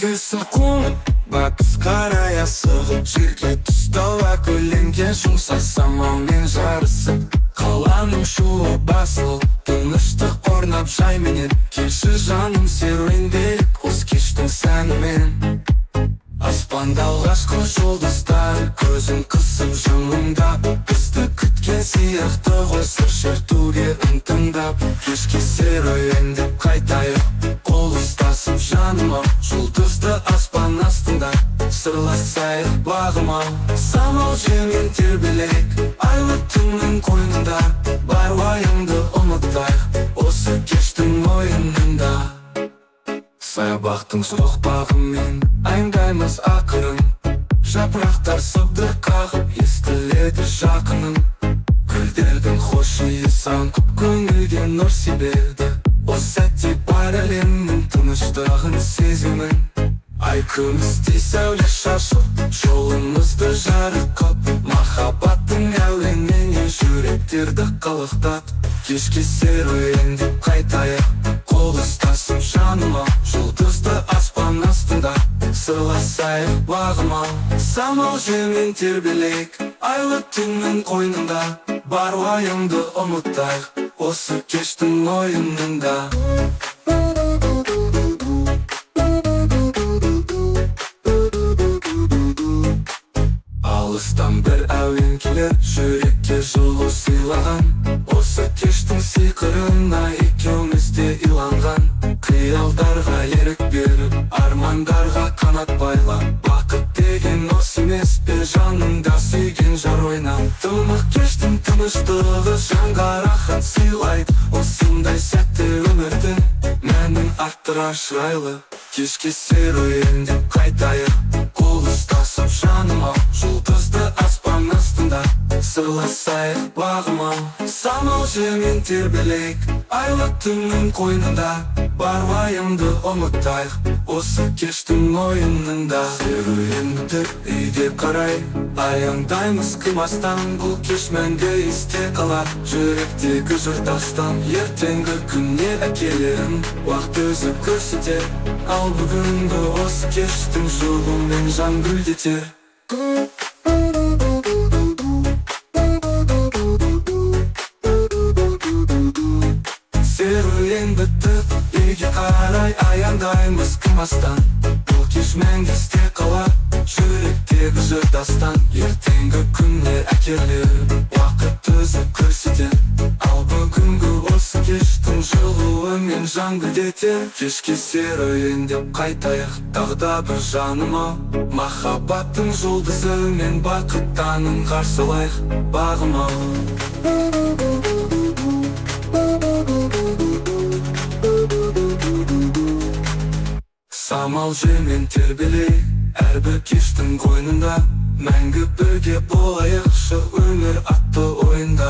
Күлгісі қонып, батыс қарай асығып, жерге тұстала көлеңке жұмсақ самалмен жарысып, қаланың шуы басылып, тыныштық орнап жайменен. Келші жаным серуенделік, осы кештің сәнімен. Аспанда алғашқы жұлдыздар көзін қысып жымыңдап, бізді күткен сияқты ғой сыр шертуге үн тыңдап. Кешке серуендеп қайтайық, қол ұстасып жаныма, жұлдызды аспан астында сырласайық бағыма. Самал желмен тербелейік, айлы түннің қойнында, бар уайымды ұмытайық, осы кештің ойынында. Саябақтың соқпағымен аңдаймыз ақырын, жапырақтар сыбдыр қағып, естіледі жақының. Гүлдердің хош иіс аңқып, көңілге нұр себеді. Осы сәтте бар әлемнің тыныштығын сеземін. Ай күмістей сәуле шашып, жолымызды жарық қып, махаббаттың әуенімен жүректерді қалықтап. Кешке серуендеп қайтайық, қол ұстасып жаныма, жұлдызды аспан астында сырласайық бағыма. Самал желмен тербелейік, айлы түннің қойнында, бар уайымды ұмытайық, осы кештің ойынында. Алыстан бір әуен келер, жүрекке жылу сыйлаған, осы кештің сиқырына екеуміз де иланған. Қиялдарға ерік беріп, армандарға қанат байлап, бақыт деген осы емес пе, жаныңда сүйген жар ойнап. Тымық кештің тыныштығы жанға рахат сыйлайды, осындай сәтте өмірдің мәнін арттырар шырайлы. Кешке серуендеп қайтайық, қол ұстасып жаныма, жұлдызды аспан астында сырласайық бағыма. Самал желмен тербелейік, айлы түннің қойнында, бар уайымды ұмытайық, осы кештің ойынында. Серуендеп үйге қарай аяңдаймыз қимастан, бұл кеш мәңгі есте қалар жүректегі жыртастан. Ертеңгі күнне әкелерін уақыт өзі көрсетер, ал бүгінгі осы кештің жылуымен жан гүлдетер. Серуен бітіп, үйге қарай аяңдаймыз қимастан, бұл кеш мәңгі есте қалар жүректегі жыртастан. Ертеңгі күнне әкелер уақыт өзі көрсетер, ал бүгінгі осы кештің жылуымен жан гүлдетер. Кешке серуендеп қайтайық, тағы да бір жаныма, махаббаттың жұлдызымен бақыттанын қарсылайық бағыма. Самал желмен тербелейік, әрбір кештің қойнында, мәңгі бірге болайықшы өмір атты ойында.